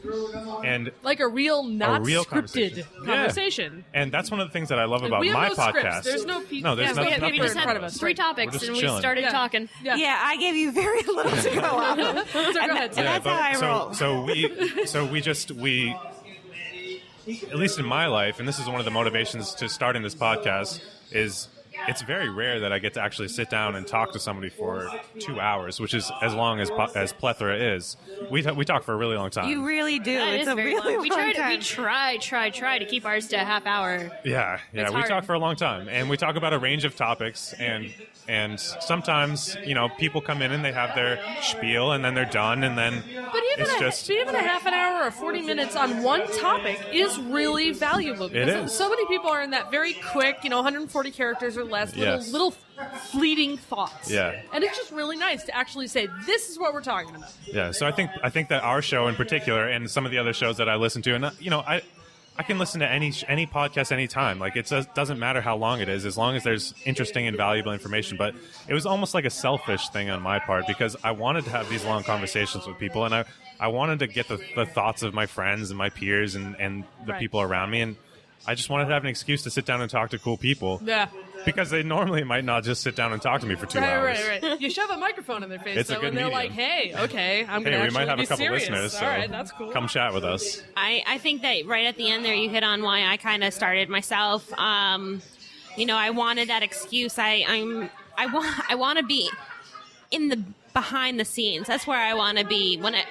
and like a real scripted conversation. Yeah. And that's one of the things that I love about we have my no podcast. There's no there's nothing. We just had 3 topics and we started talking. Yeah, I gave you very little to go off. So go ahead. And that's how I roll. So we at least in my life, and this is one of the motivations to starting this podcast, is it's very rare that I get to actually sit down and talk to somebody for 2 hours, which is as long as Plethora is. We talk for a really long time. You really do. That It's is a very really long. We long try time. to keep ours to a half hour. Yeah, It's we hard. talk for a long time, and we talk about a range of topics, and sometimes, people come in and they have their spiel, and then they're done, and then But even a half an hour or 40 minutes on one topic is really valuable. Because It is. so many people are in that very quick, 140 characters or less, Yes. little fleeting thoughts. Yeah. And it's just really nice to actually say, this is what we're talking about. Yeah, so I think that our show in particular, and some of the other shows that I listen to, and I can listen to any podcast anytime. Like, it doesn't matter how long it is, as long as there's interesting and valuable information. But it was almost like a selfish thing on my part, because I wanted to have these long conversations with people, and I wanted to get the thoughts of my friends and my peers and the Right. people around me, and I just wanted to have an excuse to sit down and talk to cool people. Yeah. Because they normally might not just sit down and talk to me for 2 hours. Right. You shove a microphone in their face, It's a though, good and they're medium. like, hey, okay, I'm going to Hey, we actually might have be a couple serious. listeners, so All right, that's cool. come chat with us. I think that right at the end there, you hit on why I kind of started myself. I wanted that excuse. I want to be in the behind the scenes. That's where I want to be. When I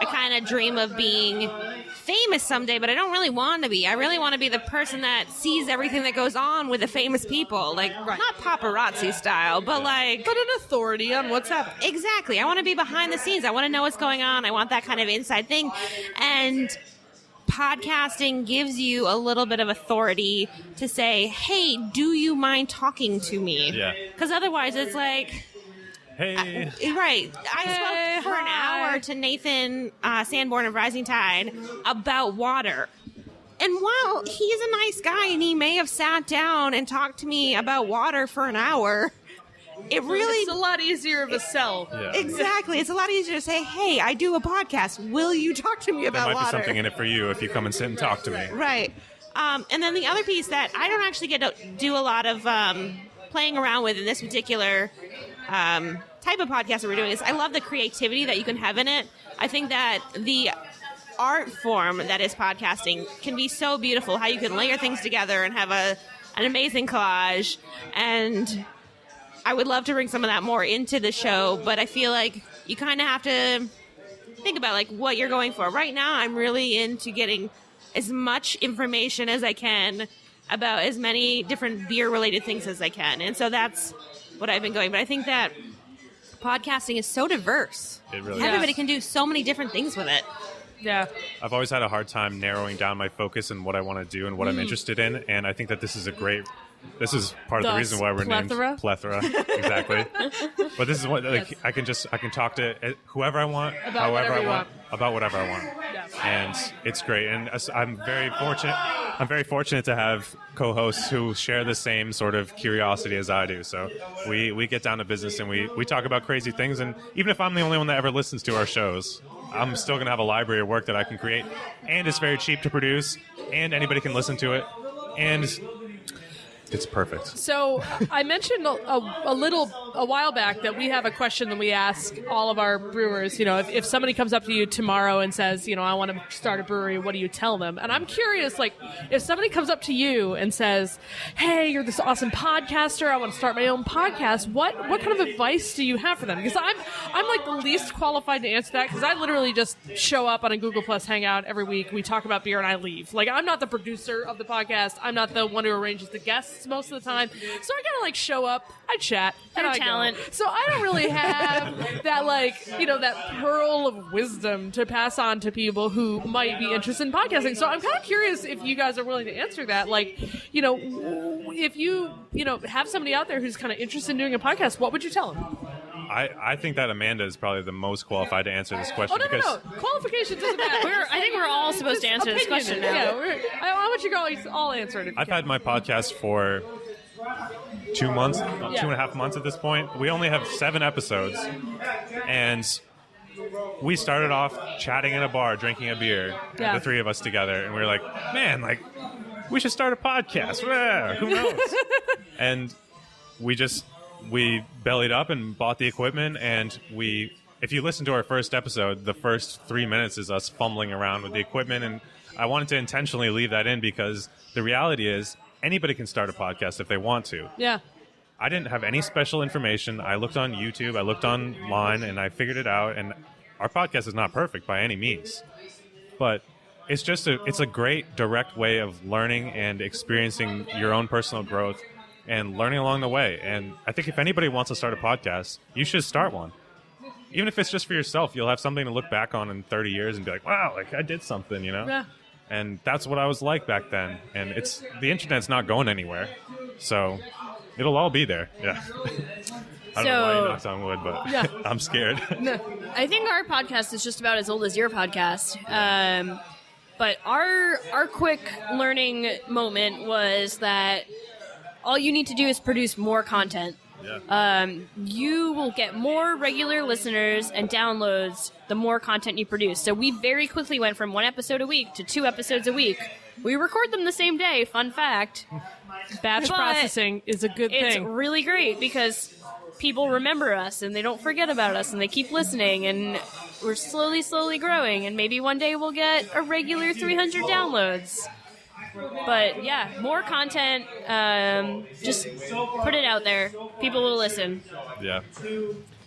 kind of dream of being famous someday, but I don't really want to be. I really want to be the person that sees everything that goes on with the famous people, like Right. not paparazzi style, but like. But an authority on what's happening. Exactly. I want to be behind the scenes. I want to know what's going on. I want that kind of inside thing. And podcasting gives you a little bit of authority to say, hey, do you mind talking to me? Yeah. Because otherwise it's like, Hey. right. I spoke for an hour to Nathan Sanborn of Rising Tide about water. And while he's a nice guy and he may have sat down and talked to me about water for an hour, it really It's a lot easier of a sell. Yeah. Exactly. It's a lot easier to say, hey, I do a podcast. Will you talk to me There about might water? be something in it for you if you come and sit and talk to me. Right. And then the other piece that I don't actually get to do a lot of playing around with in this particular type of podcast that we're doing is I love the creativity that you can have in it. I think that the art form that is podcasting can be so beautiful, how you can layer things together and have an amazing collage. And I would love to bring some of that more into the show, but I feel like you kind of have to think about like what you're going for. Right now, I'm really into getting as much information as I can about as many different beer-related things as I can. And so that's what I've been going. But I think that podcasting is so diverse. It really Everybody is. can do so many different things with it. Yeah. I've always had a hard time narrowing down my focus and what I want to do and what I'm interested in, and I think that this is part of the Thus, reason why we're plethora? named Plethora. Exactly. But this is what I can talk to whoever I want, About however whatever I you want, want. about whatever I want. Yeah. And it's great. And I'm very fortunate to have co-hosts who share the same sort of curiosity as I do. So we get down to business and we talk about crazy things. And even if I'm the only one that ever listens to our shows, I'm still going to have a library of work that I can create. And it's very cheap to produce, and anybody can listen to it. And it's perfect. So I mentioned a while back that we have a question that we ask all of our brewers. If somebody comes up to you tomorrow and says, I want to start a brewery, what do you tell them? And I'm curious, like, if somebody comes up to you and says, hey, you're this awesome podcaster, I want to start my own podcast, what kind of advice do you have for them? Because I'm like the least qualified to answer that, because I literally just show up on a Google Plus Hangout every week. We talk about beer and I leave. Like, I'm not the producer of the podcast. I'm not the one who arranges the guests most of the time. So I kind of like show up, I chat, and No I go. talent. So I don't really have that that pearl of wisdom to pass on to people who might be interested in podcasting. So I'm kind of curious if you guys are willing to answer that. Like, if you have somebody out there who's kind of interested in doing a podcast, what would you tell them? I think that Amanda is probably the most qualified to answer this question. Oh, no. because Qualifications doesn't matter. I think we're all supposed to answer this question now. Yeah, I want you guys all answer it if you I've can. had my podcast for 2 months, 2.5 months at this point. We only have 7 episodes, and we started off chatting in a bar, drinking a beer, Yeah. the 3 of us together, and we were like, man, we should start a podcast. Yeah, who knows? And we bellied up and bought the equipment, and if you listen to our first episode, the first 3 minutes is us fumbling around with the equipment, and I wanted to intentionally leave that in because the reality is anybody can start a podcast if they want to. Yeah. I didn't have any special information. I looked on YouTube, I looked online, and I figured it out. And our podcast is not perfect by any means, but it's a great direct way of learning and experiencing your own personal growth and learning along the way. And I think if anybody wants to start a podcast, you should start one. Even if it's just for yourself, you'll have something to look back on in 30 years and be like, wow, like I did something, Yeah. And that's what I was like back then. And the internet's not going anywhere. So it'll all be there. Yeah. I don't know why you knocked on wood, but Yeah. I'm scared. No. I think our podcast is just about as old as your podcast. But our quick learning moment was that all you need to do is produce more content. Yeah. You will get more regular listeners and downloads the more content you produce. So we very quickly went from 1 episode a week to 2 episodes a week. We record them the same day, fun fact. Batch But processing is a good It's thing. really great because people remember us and they don't forget about us and they keep listening, and we're slowly growing, and maybe one day we'll get a regular 300 downloads. But yeah, more content. Just put it out there. People will listen. Yeah.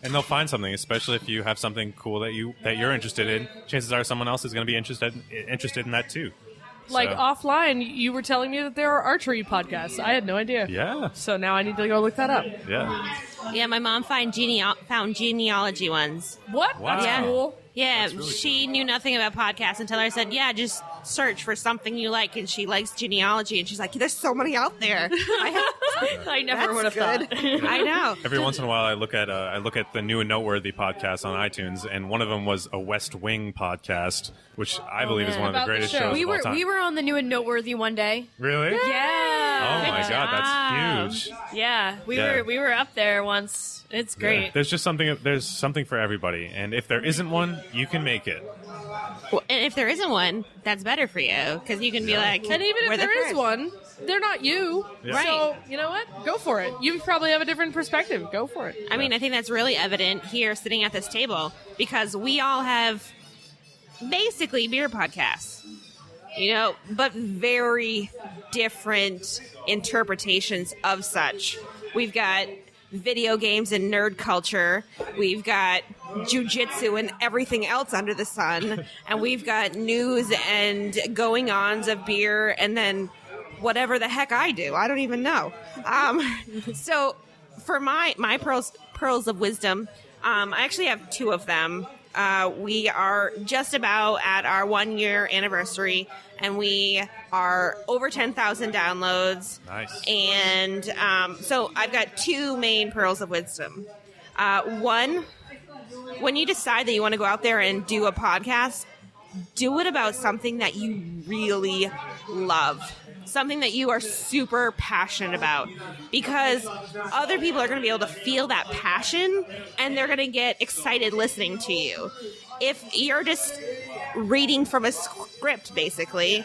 And they'll find something, especially if you have something cool that you're interested in. Chances are someone else is going to be interested in that too. Like So, offline, you were telling me that there are archery podcasts. I had no idea. yeah, So now I need to go look that up. yeah. Yeah, my mom found genealogy ones. What? Wow. That's Yeah. cool. Yeah, really she knew nothing about podcasts until I said, yeah, just search for something you like. And she likes genealogy. And she's like, there's so many out there. I never would have thought. I know. Every once in a while, I look at the new and noteworthy podcasts on iTunes, and one of them was a West Wing podcast, which I believe is one of the About the greatest show. shows We of all were time. on the new and noteworthy one day. Really? Yeah. Oh my Good God, job. that's huge. Yeah, we were up there once. It's great. Yeah. There's something for everybody, and if there isn't one, you can make it. Well, and if there isn't one, that's better for you because you can be like, And even we're if the there is first. one, they're not you. Yeah. So, you know what? Go for it. You probably have a different perspective. Go for it. I mean, I think that's really evident here sitting at this table because we all have basically beer podcasts, but very different interpretations of such. We've got video games and nerd culture. We've got jujitsu and everything else under the sun. And we've got news and going-ons of beer and then whatever the heck I do. I don't even know. So for my pearls of wisdom, I actually have 2 of them. We are just about at our 1-year anniversary, and we are over 10,000 downloads. Nice. And so I've got 2 main pearls of wisdom. One, when you decide that you want to go out there and do a podcast, do it about something that you really love. Something that you are super passionate about, because other people are going to be able to feel that passion and they're going to get excited listening to you. If you're just reading from a script, basically,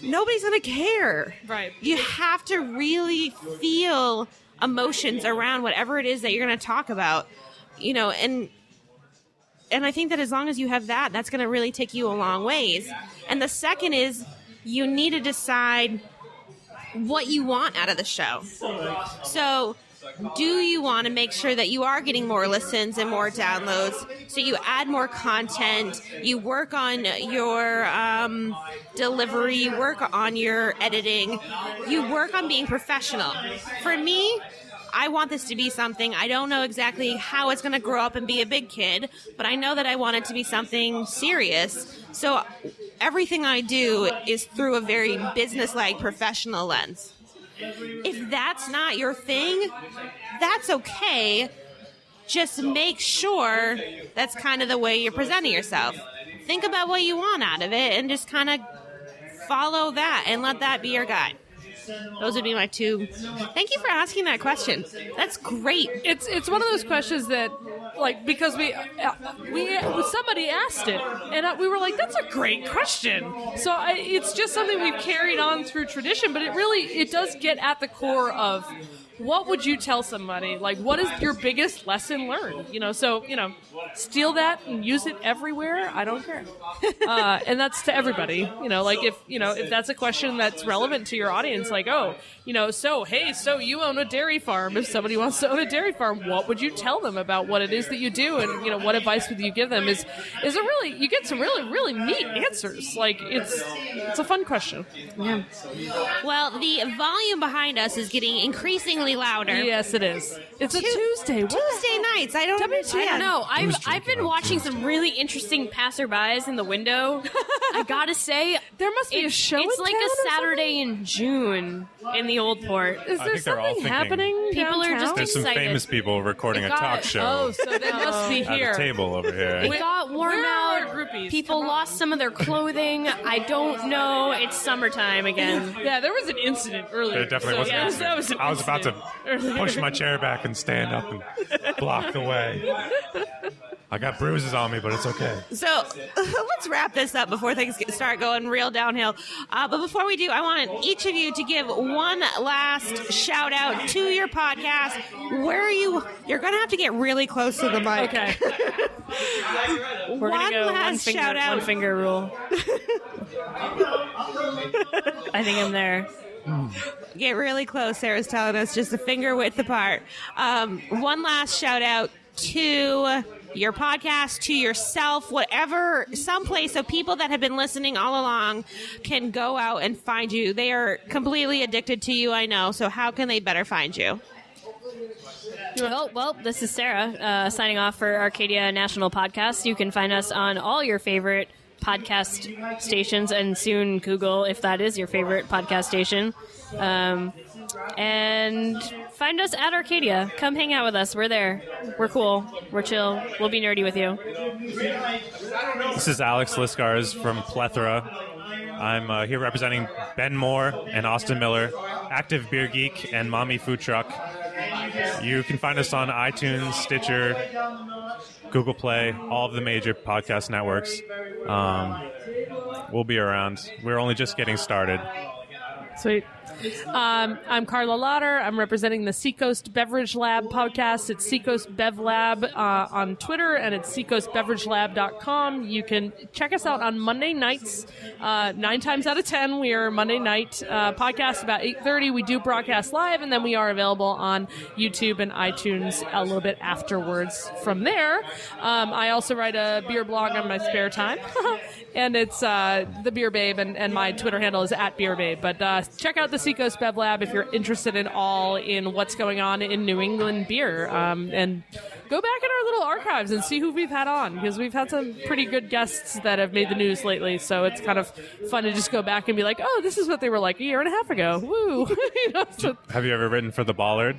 nobody's going to care. Right. You have to really feel emotions around whatever it is that you're going to talk about, and I think that as long as you have that, that's going to really take you a long ways. And the second is, you need to decide what you want out of the show. So, do you want to make sure that you are getting more listens and more downloads? So you add more content, you work on your delivery, you work on your editing, you work on being professional. For me, I want this to be something, I don't know exactly how it's going to grow up and be a big kid, but I know that I want it to be something serious. So everything I do is through a very business-like professional lens. If that's not your thing, that's okay. Just make sure that's kind of the way you're presenting yourself. Think about what you want out of it and just kind of follow that and let that be your guide. those would be my two. Thank you for asking that question. That's great. It's one of those questions that, like, because we somebody asked it, and we were like, that's a great question. So it's just something we've carried on through tradition, but it does get at the core of what would you tell somebody? Like, what is your biggest lesson learned? So steal that and use it everywhere. I don't care. And that's to everybody. If that's a question that's relevant to your audience, like, so you own a dairy farm. If somebody wants to own a dairy farm, what would you tell them about what it is that you do? And, what advice would you give them? You get some really, really neat answers. Like, it's a fun question. Yeah. Well, the volume behind us is getting increasingly louder. Yes, it is. It's a Tuesday. Tuesday nights. I don't know. I've been watching some really interesting passerbys in the window. I gotta say, there must be a show. It's like a Saturday in June in the Old Port. Is there something happening? People downtown? are just There's some famous people recording a talk show. Oh, so they must be here. At a table over here. It got warm out. Groupies? People lost some of their clothing. I don't know. It's summertime again. Yeah, there was an incident earlier. There definitely was an incident. I was about to push my chair back and stand up and block the way. I got bruises on me, but it's okay. So let's wrap this up before things start going real downhill. But before we do, I want each of you to give one last shout out to your podcast. Where are you? You're going to have to get really close to the mic. Okay. We're going to go one finger rule. I think I'm there. Get really close, Sarah's telling us, just a finger width apart. One last shout out to your podcast, to yourself, whatever, someplace so people that have been listening all along can go out and find you. They are completely addicted to you, I know. So how can they better find you? Well, this is Sarah signing off for Arcadia National Podcast. You can find us on all your favorite podcast stations, and soon Google if that is your favorite podcast station. And find us at Arcadia. Come hang out with us. We're there. We're cool. We're chill. We'll be nerdy with you. This is Alex Liscars from Plethora. I'm here representing Ben Moore and Austin Miller, Active Beer Geek, and Mommy Food Truck. You can find us on iTunes, Stitcher, Google Play, all of the major podcast networks. We'll be around. We're only just getting started. Sweet. I'm Carla Lauder. I'm representing the Seacoast Beverage Lab podcast. It's Seacoast Bev Lab on Twitter, and it's seacoastbeveragelab.com. You can check us out on Monday nights. 9 times out of 10, we are Monday night podcast about 8:30. We do broadcast live, and then we are available on YouTube and iTunes a little bit afterwards from there. I also write a beer blog on my spare time, and it's The Beer Babe, and my Twitter handle is @BeerBabe. But check out the Seacoast Bev Lab if you're interested in what's going on in New England beer, and go back in our little archives and see who we've had on, because we've had some pretty good guests that have made the news lately, so it's kind of fun to just go back and be like, oh, this is what they were like a year and a half ago. Woo. So, have you ever written for The Bollard?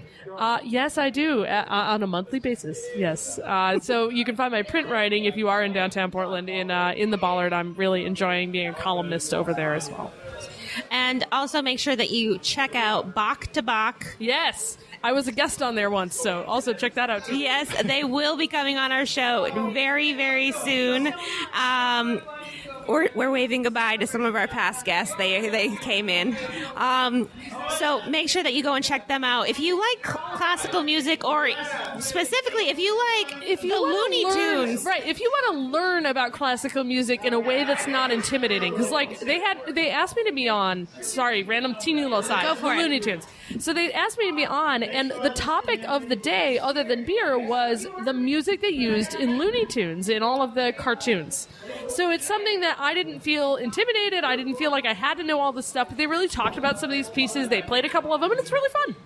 Yes, I do, on a monthly basis, yes. So you can find my print writing if you are in downtown Portland in The Bollard. I'm really enjoying being a columnist over there as well. And also make sure that you check out Bach to Bach. Yes, I was a guest on there once, so also check that out too. Yes, they will be coming on our show very, very soon. We're waving goodbye to some of our past guests. They came in. So make sure that you go and check them out. If you like classical music, or specifically if you like the Looney Tunes. Right, if you want to learn about classical music in a way that's not intimidating. Because they asked me to be on, random teeny little aside. Go for it. Looney Tunes. So they asked me to be on, and the topic of the day, other than beer, was the music they used in Looney Tunes, in all of the cartoons. So it's something that I didn't feel intimidated. I didn't feel like I had to know all this stuff. But they really talked about some of these pieces. They played a couple of them, and it's really fun.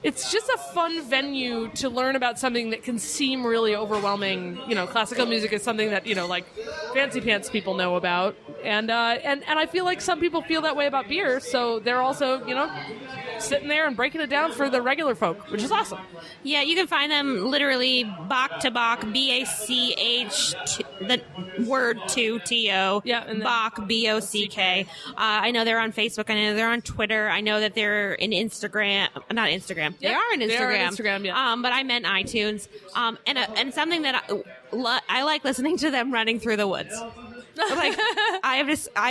It's just a fun venue to learn about something that can seem really overwhelming. Classical music is something that, like fancy pants people know about. And I feel like some people feel that way about beer. So they're also, sitting there and breaking it down for the regular folk, which is awesome. Yeah, you can find them literally Bach to Bach, BACH the word 2TO. Yeah, and then- Bock, BOCK. I know they're on Facebook. I know they're on Twitter. I know that they're in Instagram. Not Instagram. They Yep, are in Instagram. they are on Instagram, yeah. But I meant iTunes. And something that I like listening to them running through the woods. Like I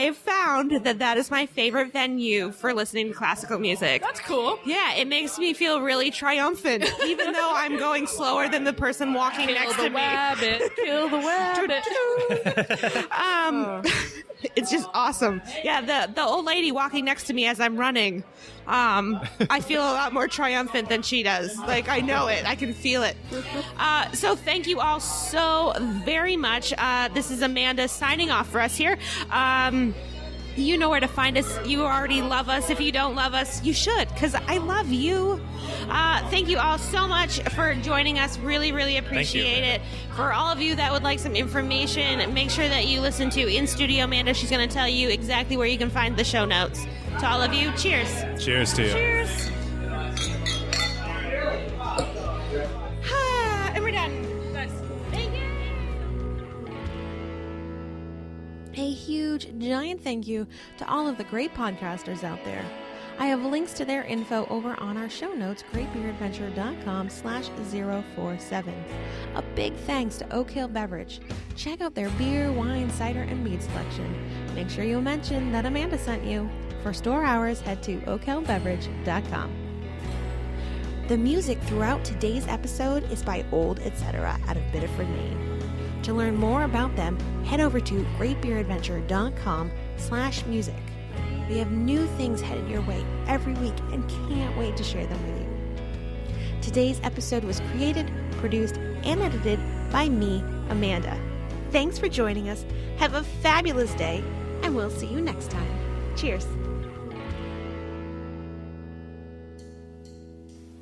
have found that is my favorite venue for listening to classical music. That's cool. Yeah, it makes me feel really triumphant, even though I'm going slower than the person walking next to me. Kill the wabbit. It's just awesome. Yeah, the old lady walking next to me as I'm running. I feel a lot more triumphant than she does. Like, I know it. I can feel it. So thank you all so very much. This is Amanda signing off for us here. You know where to find us. You already love us. If you don't love us, you should, because I love you. Thank you all so much for joining us. Really, really appreciate it. For all of you that would like some information, make sure that you listen to In Studio Amanda. She's going to tell you exactly where you can find the show notes. To all of you, cheers. Cheers to you. Cheers. And we're done. Nice. Thank you. A huge, giant thank you to all of the great podcasters out there. I have links to their info over on our show notes, greatbeeradventure.com/047. A big thanks to Oak Hill Beverage. Check out their beer, wine, cider, and mead selection. Make sure you mention that Amanda sent you. For store hours, head to oakhillbeverage.com. The music throughout today's episode is by Old Etc. out of Biddeford, Maine. To learn more about them, head over to greatbeeradventure.com/music. We have new things headed your way every week and can't wait to share them with you. Today's episode was created, produced, and edited by me, Amanda. Thanks for joining us. Have a fabulous day, and we'll see you next time. Cheers.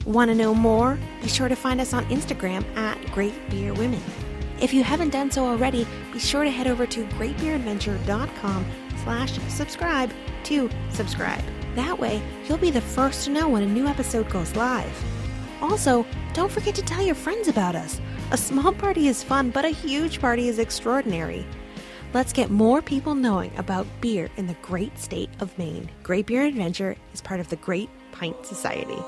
Want to know more? Be sure to find us on Instagram at Great Beer Women. If you haven't done so already, be sure to head over to greatbeeradventure.com/subscribe to subscribe. That way, you'll be the first to know when a new episode goes live. Also, don't forget to tell your friends about us. A small party is fun, but a huge party is extraordinary. Let's get more people knowing about beer in the great state of Maine. Great Beer Adventure is part of the Great Pint Society.